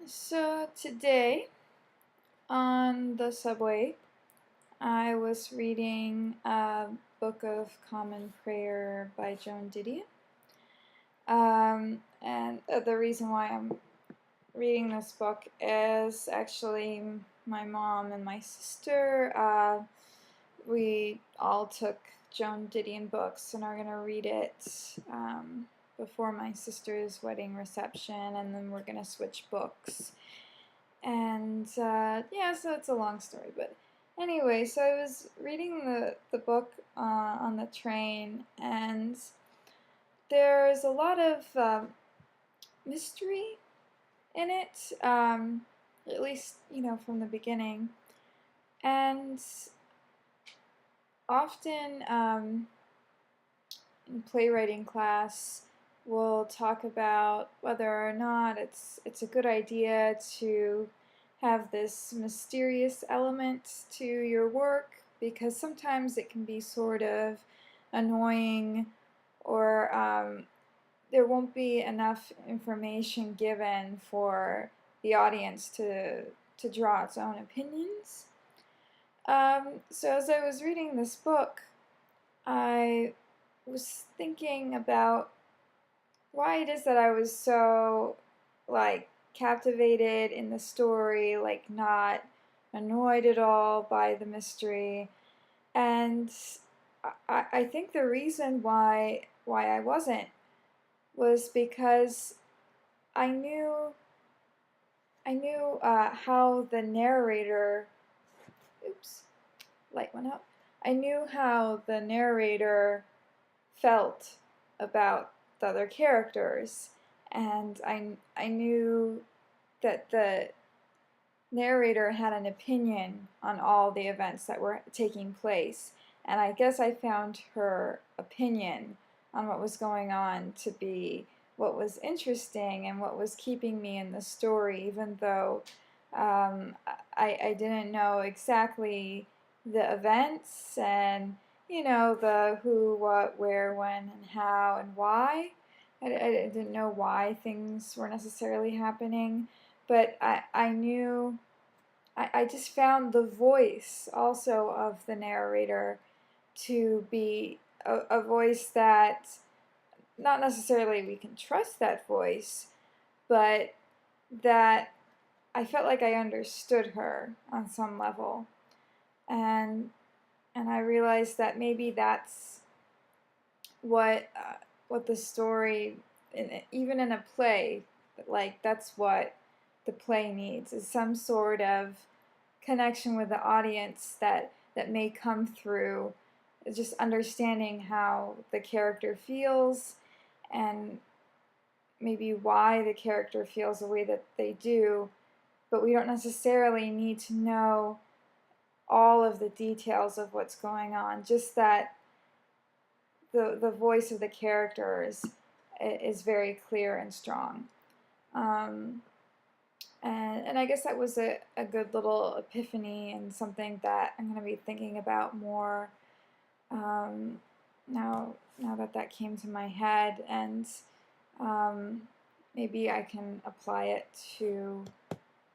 So today on the subway, I was reading a Book of Common Prayer by Joan Didion. And the reason why I'm reading this book is actually my mom and my sister. We all took Joan Didion books and are going to read it before my sister's wedding reception, and then we're going to switch books. And yeah, so it's a long story, but anyway, so I was reading the book on the train, and there's a lot of mystery in it, at least from the beginning, and often in playwriting class we'll talk about whether or not it's a good idea to have this mysterious element to your work, because sometimes it can be sort of annoying, or there won't be enough information given for the audience to draw its own opinions. So as I was reading this book, I was thinking about why it is that I was so captivated in the story, not annoyed at all by the mystery. And I think the reason why I wasn't was because I knew how the narrator, oops, light went up. I knew how the narrator felt about the other characters, and I knew that the narrator had an opinion on all the events that were taking place, and I guess I found her opinion on what was going on to be what was interesting and what was keeping me in the story, even though I didn't know exactly the events and the who, what, where, when, and how, and why. I didn't know why things were necessarily happening, but I knew, I just found the voice also of the narrator to be a voice that not necessarily we can trust that voice, but that I felt like I understood her on some level. And I realized that maybe that's what the story, even in a play, that's what the play needs, is some sort of connection with the audience that may come through just understanding how the character feels, and maybe why the character feels the way that they do, but we don't necessarily need to know all of the details of what's going on, just that the voice of the characters is very clear and strong. Um, and I guess that was a good little epiphany, and something that I'm going to be thinking about more now that came to my head, and maybe I can apply it to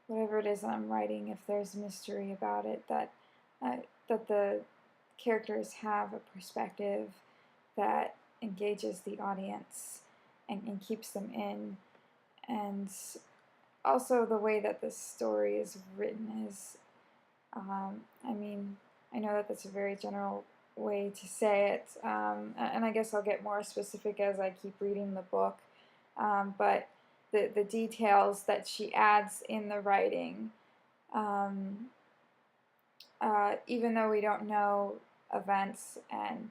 whatever it is that I'm writing, if there's mystery about it, that the characters have a perspective that engages the audience and keeps them in. And also the way that this story is written is, I mean, I know that that's a very general way to say it, and I guess I'll get more specific as I keep reading the book, but the details that she adds in the writing, even though we don't know events and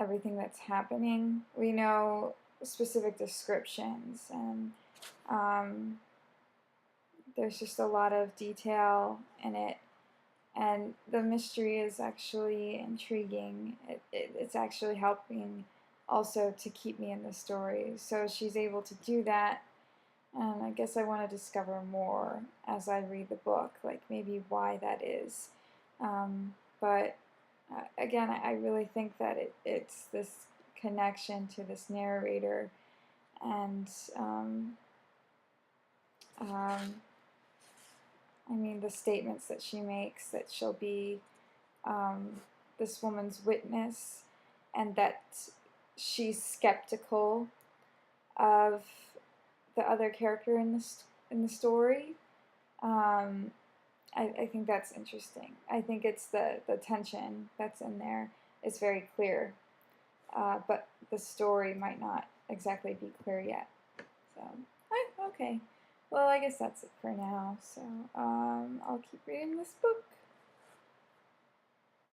everything that's happening, we know specific descriptions, and there's just a lot of detail in it, and the mystery is actually intriguing. It's actually helping also to keep me in the story. So she's able to do that, and I guess I want to discover more as I read the book, like maybe why that is. But again, I really think that it's this connection to this narrator, and I mean, the statements that she makes, that she'll be this woman's witness, and that she's skeptical of the other character in the story. I think that's interesting. I think it's the tension that's in there is very clear, but the story might not exactly be clear yet. So, okay. Well, I guess that's it for now. So, I'll keep reading this book.